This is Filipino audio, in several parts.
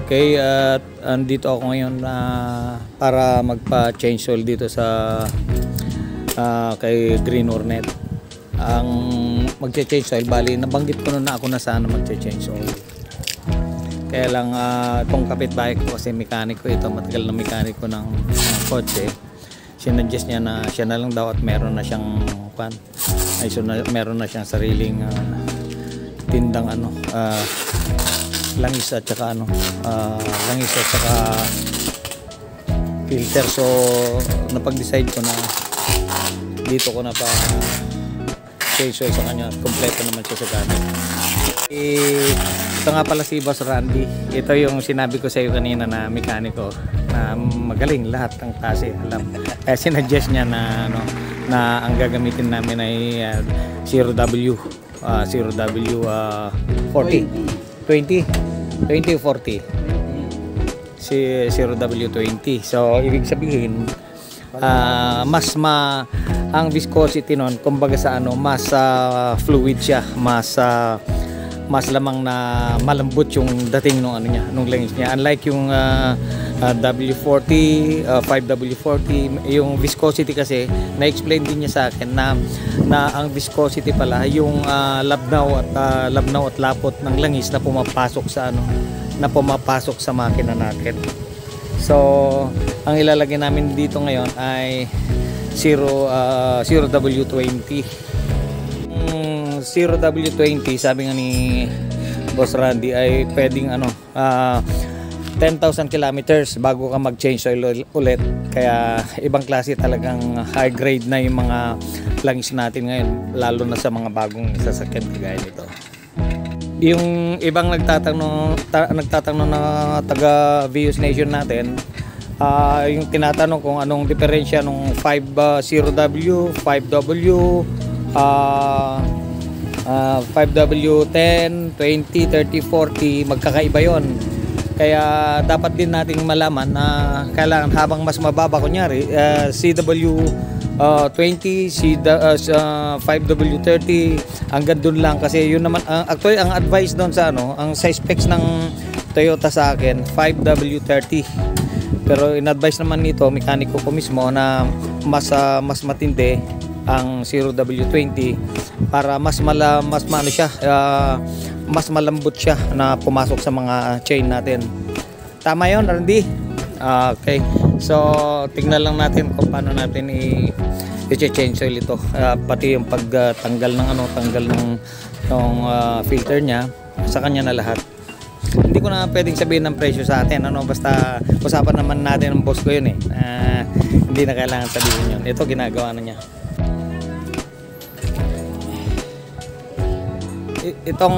Okay, at andito ako ngayon para magpa-change oil dito sa kay Green Hornet. Ang magche-change oil, bali nabanggit ko na ako na sana magche-change oil. Kaya lang itong kapitbahay ko kasi mekaniko ito, matagal na mekaniko ng kotse. Sinuggest niya na siya na lang daw at meron na siyang meron na siyang sariling tindang langis at saka filter. So napag-decide ko na dito ko na pa change oil sa kanya. Kompleto naman siya sa gamit. Ito nga pala si Boss Randy. Ito yung sinabi ko sa iyo kanina na mekaniko na magaling, lahat ng klase alam. Kaya sinuggest niya na na ang gagamitin namin ay 0W 2040 si 0W20. So ibig sabihin ang viscosity nun kumbaga sa mas fluid siya, mas lamang na malambot yung dating nung langis niya, unlike yung W40 5W40. Yung viscosity kasi na-explain din niya sa akin na ang viscosity pala yung labnaw at lapot ng langis na pumapasok sa makina natin. So ang ilalagay namin dito ngayon ay 0W20. 0W20 sabi nga ni Boss Randy ay pwedeng 10,000 kilometers bago ka mag-change oil ulit. Kaya ibang klase, talagang high grade na yung mga langis natin ngayon, lalo na sa mga bagong sasakyan kagaya nito. Yung ibang nagtatanong na taga Vios Nation natin, yung tinatanong kung anong diferensya ng 0W, 5W, 5W10, 20, 30, 40, magkakaiba yon. Kaya dapat din nating malaman na kailangan habang mas mababa, kunyari CW20, 5W30, hanggang dun lang. Kasi yun naman, actually ang advice doon sa ang size specs ng Toyota sa akin 5W30. Pero in-advise naman nito, mekaniko ko mismo, na mas matindi ang 0W20 para mas malambot siya na pumasok sa mga chain natin. Tama yon, Randy? Okay. So tingnan lang natin kung paano natin i-change oil ito. Pati yung pagtanggal ng filter niya, sa kanya na lahat. Hindi ko na pwedeng sabihin ng presyo sa atin, basta usapan naman natin ng boss ko yun hindi na kailangan sabihin yun. Ito ginagawa na niya. Itong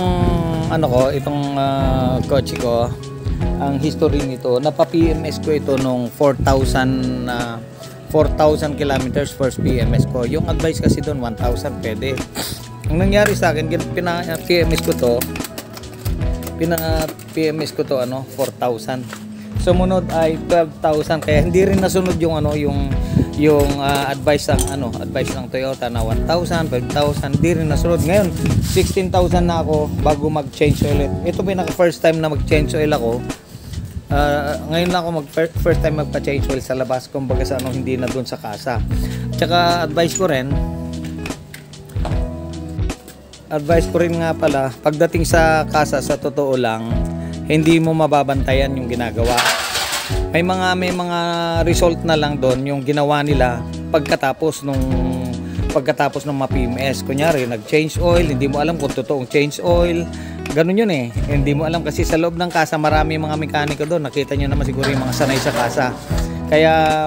kotse ko, ang history nito, napa-PMS ko ito nung 4,000 kilometers first PMS ko. Yung advice kasi doon 1,000 pwede. Ang nangyari sa akin, PMS ko to 4,000. Sumunod ay 12,000, kaya hindi rin nasunod yung advice ng Toyota na 1,000, 12,000, hindi rin nasunod. Ngayon 16,000 na ako bago mag-change oil. Ito pinaka first time na mag-change oil ako. Ngayon lang ako first time magpa-change oil sa labas, kumbaga sa hindi na doon sa kasa. Tsaka advice ko rin nga pala, pagdating sa kasa, sa totoo lang, hindi mo mababantayan yung ginagawa. May mga result na lang doon yung ginawa nila pagkatapos nung ma-PMS. Kunyari nag-change oil, hindi mo alam kung totoong change oil. Ganun yun hindi mo alam kasi sa loob ng kasa marami mga mekaniko doon. Nakita nyo naman siguro yung mga sanay sa kasa. Kaya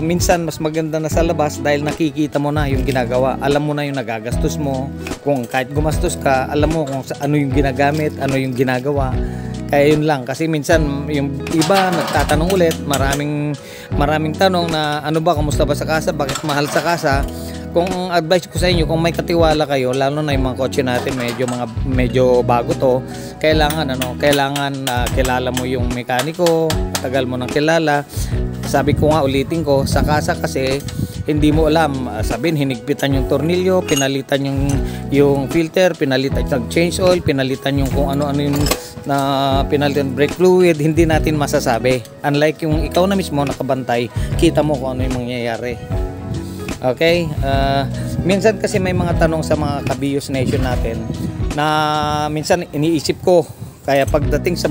minsan mas maganda na sa labas dahil nakikita mo na yung ginagawa. Alam mo na yung nagagastos mo. Kung kahit gumastos ka, alam mo kung ano yung ginagamit, ano yung ginagawa. Kaya yun lang, kasi minsan yung iba nagtatanong ulit, maraming tanong na kamusta ba sa kasa, bakit mahal sa kasa. Kung advice ko sa inyo, kung may katiwala kayo, lalo na yung mga kotse natin medyo bago to, kailangan kilala mo yung mekaniko, tagal mo nang kilala. Sabi ko nga, ulitin ko, sa kasa kasi hindi mo alam, sabihin hinigpitan yung tornilyo, pinalitan yung filter, pinalitan yung change oil, pinalitan yung kung ano-ano yung na pinalitan brake fluid, hindi natin masasabi. Unlike yung ikaw na mismo nakabantay, kita mo kung ano yung mangyayari. Okay? Minsan kasi may mga tanong sa mga Kabiyos Nation natin na minsan iniisip ko, kaya pagdating sa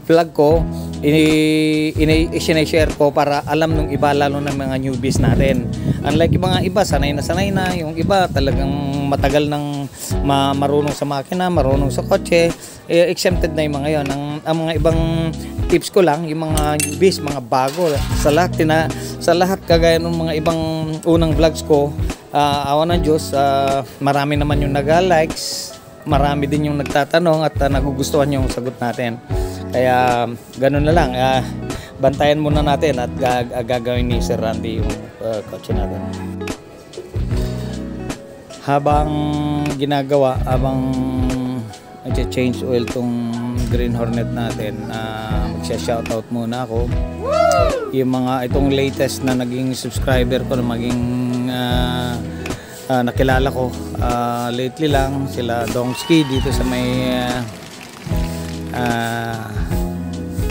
vlog ko, i-share ko para alam nung iba, lalo ng mga newbies natin. Unlike yung mga iba, sanay na, yung iba talagang matagal nang marunong sa makina, marunong sa kotse, exempted na yung mga yon. Ang mga ibang tips ko lang, yung mga newbies, mga bago, sa lahat kagaya ng mga ibang unang vlogs ko, awa ng Diyos, marami naman yung nag-likes, marami din yung nagtatanong at nagugustuhan yung sagot natin. Kaya ganun na lang, bantayan muna natin at gagawin ni Sir Randy yung kotse natin. Habang ginagawa, habang change oil tong Green Hornet natin, magsha-shoutout muna ako. Yung mga itong latest na naging subscriber ko, na maging nakilala ko lately lang, sila Dongski dito sa may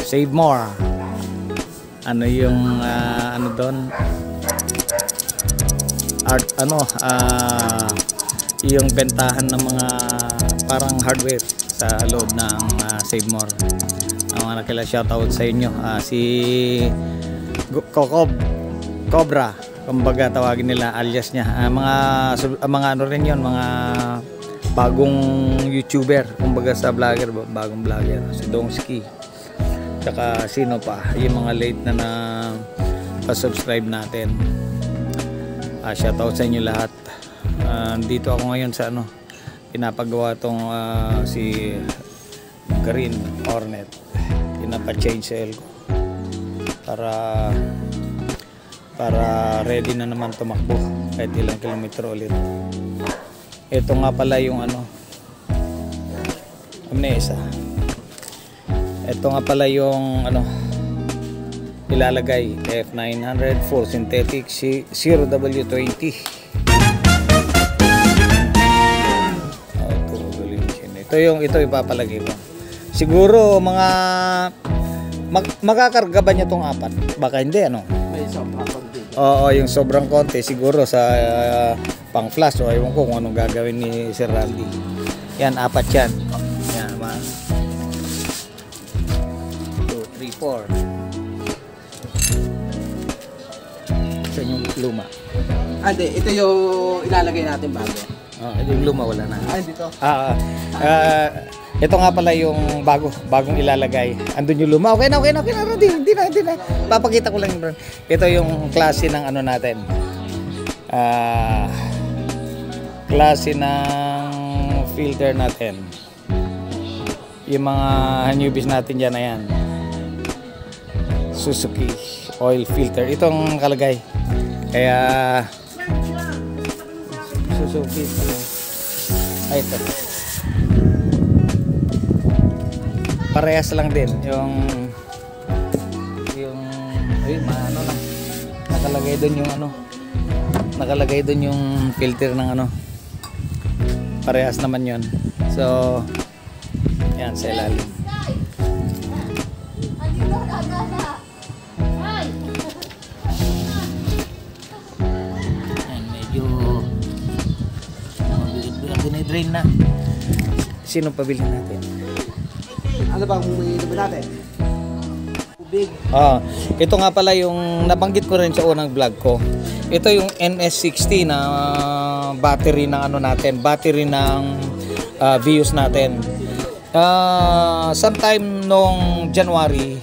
Save More. Ano yung ano doon? Art yung bentahan ng mga parang hardware sa loob ng Save More. Ang mga nakilala, shoutout sa inyo. Si Cobra, kumbaga tawagin nila, alias niya. Mga ano rin yun, mga bagong YouTuber, kumbaga sa vlogger, bagong vlogger, si Dongski. Tsaka sino pa, yung mga late na pa-subscribe natin. Shoutout sa inyo lahat. Dito ako ngayon sa pinapagawa tong si Green Hornet. Pinapa-change oil ko para ready na naman tumakbo kahit ilang kilometro ulit. Ito nga pala yung amnesia. Ito nga pala yung ilalagay, F900 full synthetic 0W20. Ito ipapalagay ko. Siguro mga makakarga ba niya tong 4? Baka hindi, May sobrang konti. Oo, yung sobrang konti siguro sa pang flash, o ewan ko kung anong gagawin ni Sir Randy. Yan, 4 yan. Yan, 1, 2, 3, 4. Ito yung luma. Hindi, ito yung ilalagay natin bago. Yung luma wala na. Dito. Ito nga pala yung bagong ilalagay. Andun yung luma. Okay na, Randy. Hindi na. Papakita ko lang yung brand. Ito yung klase ng natin. Klase ng filter natin. Yung mga newbies natin dyan na yan. Suzuki oil filter. Itong kalagay. Kaya Suzuki. Ito. Parehas lang din yung lang nakalagay doon yung filter ng parehas naman yun. So yan sa ilalim. Yan, medyo dinadrain na. Sino pabili natin? Ano bang ininom natin? Tubig. Ito nga pala yung nabanggit ko rin sa unang vlog ko. Ito yung NS60 na battery ng battery ng Vios natin. Sometime nung January,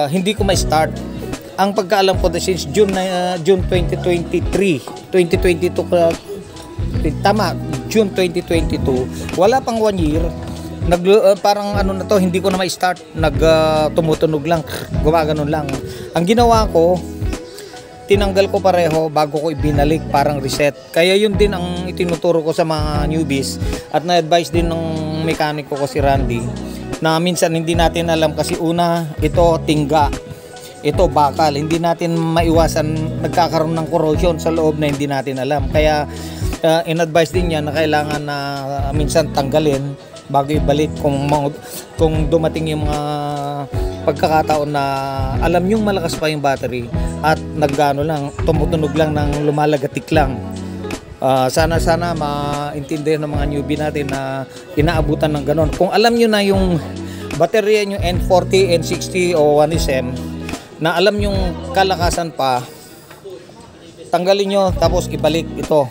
hindi ko ma-start. Ang pagkaalam ko since June 2022, tama, June 2022, wala pang 1 year. Parang na to, hindi ko na ma-start, tumutunog lang, gumaganon lang. Ang ginawa ko, tinanggal ko pareho bago ko ibinalik, parang reset. Kaya yun din ang itinuturo ko sa mga newbies at na-advise din ng mekaniko ko si Randy, na minsan hindi natin alam kasi una, ito tingga. ito bakal, hindi natin maiwasan nagkakaroon ng corrosion sa loob na hindi natin alam. Kaya in-advise din yan na kailangan na minsan tanggalin bago ibalik kung dumating yung mga pagkakataon na alam yung malakas pa yung battery at nagano lang, tumutunog lang ng lumalagatik lang. Sana maintindihan ng mga newbie natin na inaabutan ng ganon. Kung alam nyo na yung baterya nyo N40, N60 o 1SM na alam yung kalakasan pa, tanggalin nyo tapos ibalik ito.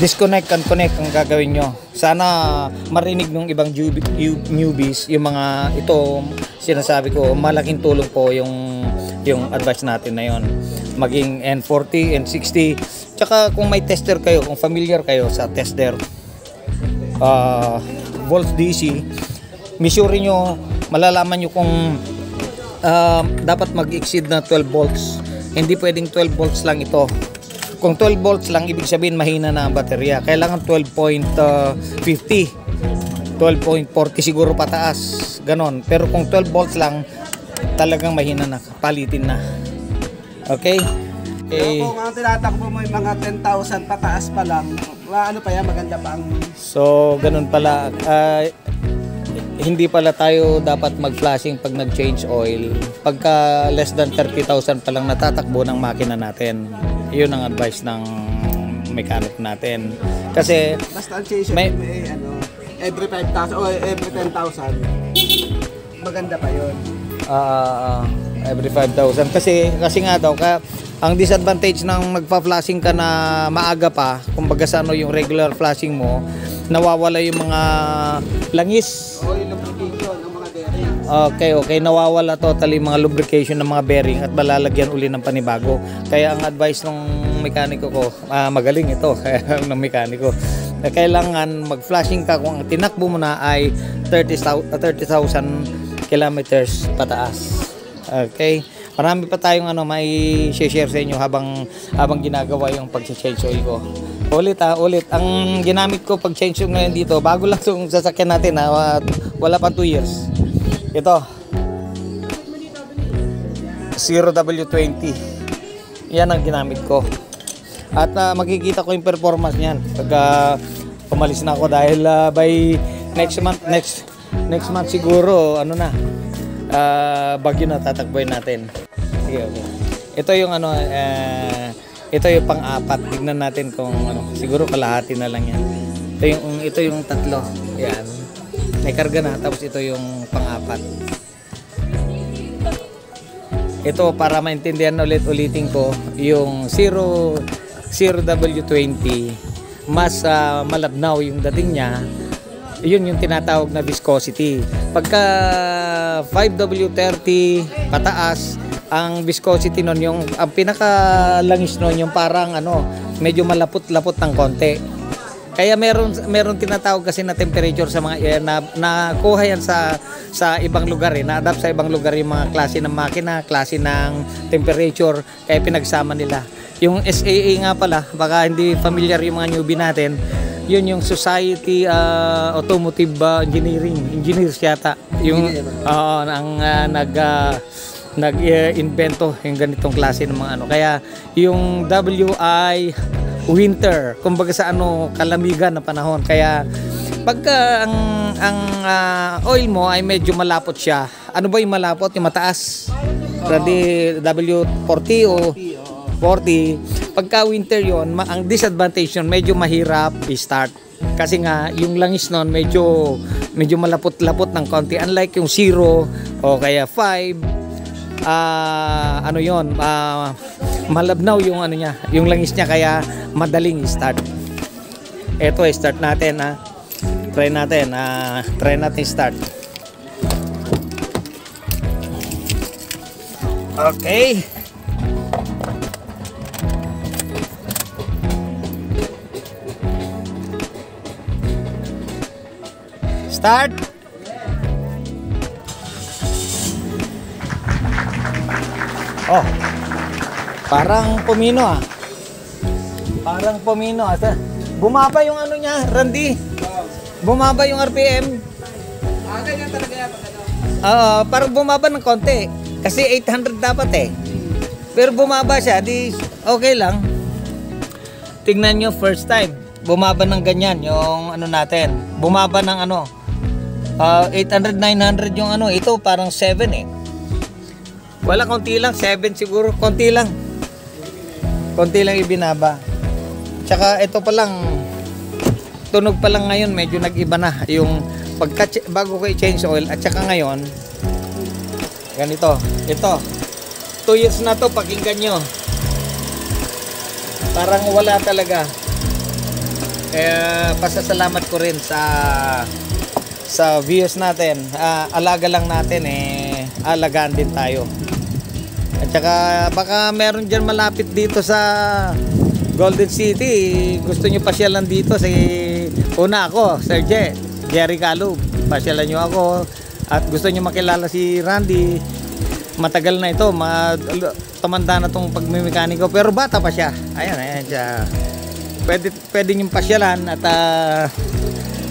Disconnect and connect ang gagawin nyo. Sana marinig ng ibang newbies yung mga ito sinasabi ko, malaking tulong po yung advice natin na yon. Maging N40, N60. Tsaka kung may tester kayo, kung familiar kayo sa tester volts DC, misure nyo, malalaman nyo kung dapat mag-exceed na 12 volts. Hindi pwedeng 12 volts lang ito. Kung 12 volts lang, ibig sabihin mahina na ang baterya. Kailangan 12.50, 12.40 siguro pataas, ganon. Pero kung 12 volts lang, talagang mahina na, palitin na. Okay? Pero kung ang tinatakbo mo yung mga 10,000 pataas pa lang, ano pa yan, maganda pa ang... So, ganun pala. Hindi pala tayo dapat mag-flashing pag nag-change oil. Pagka less than 30,000 pa lang natatakbo ng makina natin. Yun ang advice ng mechanic natin. Kasi basta ang change may every 5,000 o every 10,000, maganda pa yun. Every 5,000. Kasi nga daw, ang disadvantage ng magpa-flashing ka na maaga pa, kumbaga sa ano yung regular flashing mo, nawawala yung mga langis. O yung lubrication ng mga bearing. Okay, nawawala totally mga lubrication ng mga bearing at malalagyan uli ng panibago. Kaya ang advice ng mekaniko ko, magaling ito ng mekaniko, na kailangan mag-flashing ka kung ang tinakbo mo na ay 30,000 kilometers pataas. Okay? Marami pa tayong may share sa inyo habang ginagawa yung pag-change oil ko. Ulit. Ang ginamit ko pag-change oil ngayon dito, bago lang yung sasakyan natin, wala pa 2 years. Ito. 0W20. Yan ang ginamit ko. At makikita ko yung performance niyan pag pumalis na ako dahil by next month siguro bagyo na tatakboy natin. Sige, okay. Ito yung ito yung pang-apat. Tignan natin kung siguro kalahati na lang yan. Ito yung tatlo. Yan. May karga na, tapos ito yung pang-apat. Ito para maintindihan ulitin ko, yung 0W20 mas malabnaw yung dating niya. Yun yung tinatawag na viscosity. Pagka 5W30 pataas, ang viscosity nun, ang pinakalangis nun, yung parang medyo malapot-lapot ng konti. Kaya meron tinatawag kasi na temperature sa mga nakuha yan sa ibang lugar, na-adapt sa ibang lugar yung mga klase ng makina, klase ng temperature, kaya pinagsama nila. Yung SAA nga pala, baka hindi familiar yung mga newbie natin, yun yung Society Automotive Engineers yata yung nag-invento yung ganitong klase ng mga kaya yung WI winter, kumbaga sa kalamigan na panahon. Kaya pagka ang oil mo ay medyo malapot siya, ba yung malapot? Yung mataas, W40 o 40. Pagka winter yon, ang disadvantage nun, medyo mahirap i-start. Kasi nga, yung langis nun, medyo malapot-lapot ng konti. Unlike yung 0 o kaya 5, malabnaw yung niya, yung langis niya, kaya madaling i-start. Eto, start natin, Try natin start. Okay. Start. Oh. Parang pumino Parang pumino Bumaba yung niya, Randy. Bumaba yung RPM. Ganyan talaga yan. Parang bumaba ng konti. Kasi 800 dapat eh. Pero bumaba siya, di okay lang. Tingnan nyo first time. Bumaba ng ganyan yung ano natin. Bumaba ng ano. 800, 900 yung ano. Ito parang 7 eh. Wala, konti lang. 7 siguro. Konti lang. Konti lang ibinaba. Tsaka ito pa lang. Tunog pa lang ngayon. Medyo nag-iba na. Yung bago ko i-change oil. At tsaka ngayon. Ganito. Ito. 2 years na to. Pakinggan nyo. Parang wala talaga. Kaya pasasalamat ko rin sa viewers natin. Alaga lang natin eh. Alagaan din tayo. At saka baka meron dyan malapit dito sa Golden City. Gusto nyo pasyalan dito una ako, Sir Jerry Calub. Pasyalan nyo ako. At gusto nyo makilala si Randy. Matagal na ito. Tumanda na itong pagmimekaniko. Pero bata pa siya. Ayan siya. Pwede nyo pasyalan at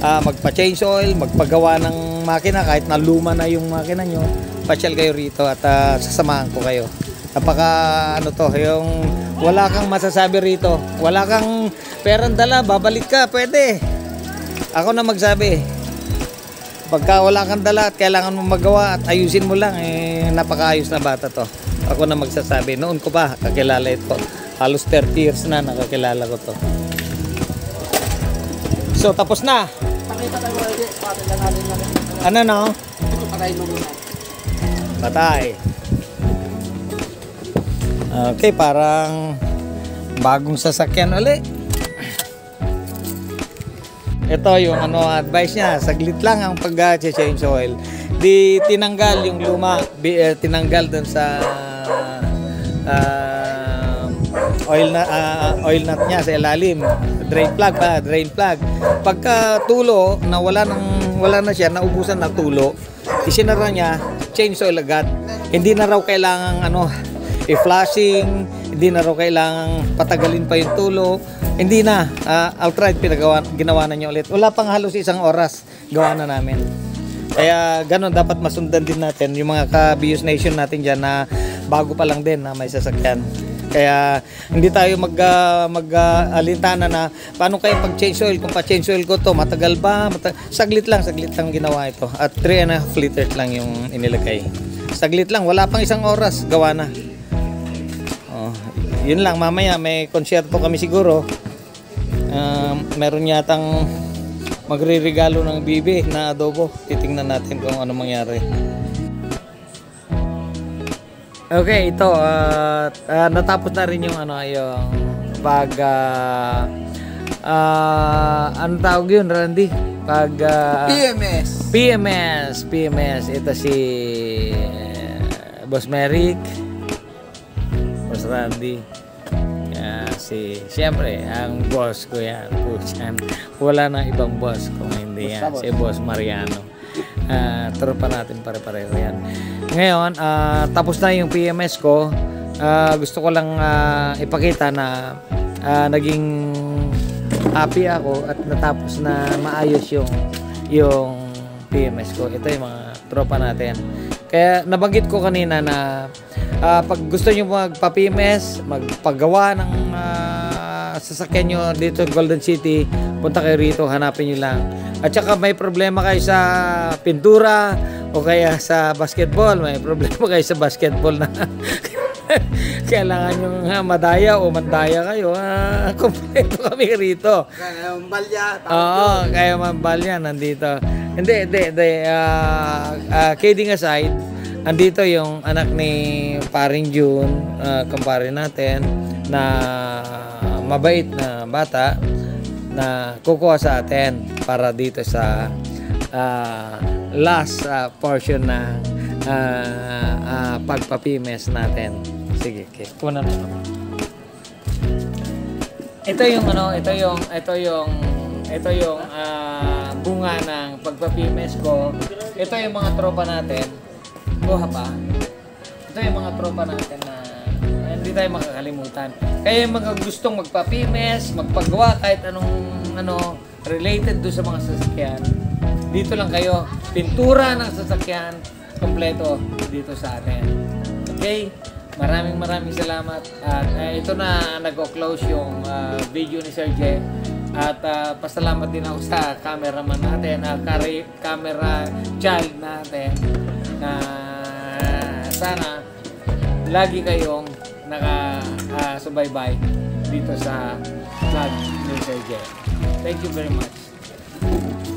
magpa-change oil, magpagawa ng makina kahit na luma na yung makina nyo. Pasyal kayo rito at sasamahan ko kayo. Napaka ano to, yung wala kang masasabi rito. Wala kang perang dala, babalik ka, pwede. Ako na magsabi. Pagka wala kang dala at kailangan mo magawa at ayusin mo lang, napakaayos na bata to. Ako na magsasabi. Noon ko pa kakilala ito. Halos 30 years na nakakilala ko to. So tapos na. Pakita tayo ulit. Pakita natin lang. Ano no? Patay mo muna. Patay. Okay, parang bagong sasakyan ulit. Ito yung advice niya, saglit lang ang pag-change oil. Di tinanggal yung luma, tinanggal dun sa oil nut niya sa ilalim. Drain plug. Pagka tulo na wala na siya, naubusan na tulo, isinara niya, change oil agad. Hindi na raw kailangang i-flashing, hindi na raw kailangang patagalin pa yung tulo. Hindi na, outright ginawa na niya ulit. Wala pang halos 1 oras, gawa na namin. Kaya ganun, dapat masundan din natin yung mga ka-BIOS Nation natin dyan na bago pa lang din na may sasakyan. Kaya hindi tayo mag-alintana na paano kayo pag-change oil. Kung pa-change oil ko to, matagal ba? Saglit lang ginawa ito. At 3.5 liters lang yung inilagay. Saglit lang, wala pang 1 oras, gawa na. Yun lang, mamaya may konsyerto kami siguro. Meron yatang magre-regalo ng bibi na adobo. Titingnan natin kung ano mangyari. Okay, ito natapos na rin yung yung ano tawag yun, Randy? PMS. Ito si Boss Merrick, Boss Randy. Siyempre, ang boss ko yan. Wala na ibang boss kung hindi yan. Si Boss Mariano. Tropa natin pare-pareho yan. Ngayon, tapos na yung PMS ko. Gusto ko lang ipakita na naging happy ako at natapos na maayos yung PMS ko. Ito yung mga tropa natin. Kaya nabanggit ko kanina na pag gusto nyo magpa-PMS, magpagawa ng sasakyan nyo dito sa Golden City, punta kayo rito, hanapin nyo lang. At saka may problema kayo sa pintura o kaya sa basketball, may problema kayo sa basketball na kailangan nyo madaya o mandaya kayo, kompleto kami rito. Kaya Mambalya. Oo, kaya Mambalya nandito. Hindi. Kidding aside, andito yung anak ni Paring June, kumpare natin, na mabait na bata na kukuha sa atin para dito sa last portion ng pagpapimes natin. Sige, okay. Kuha na naman. Ito yung bunga ng pagpapimes ko. Ito yung mga tropa natin. Buha pa. Ito yung mga tropa natin na hindi tayo makakalimutan. Kaya yung mga gustong magpapimes, magpagawa kahit anong related do sa mga sasakyan, dito lang kayo. Pintura ng sasakyan, kompleto dito sa atin. Okay? Maraming salamat. At ito na nag-close yung video ni Sir J. At pasalamat din ako sa cameraman natin, camera child natin, na sana lagi kayong nakasubaybay dito sa vlog ni Sir J. Thank you very much.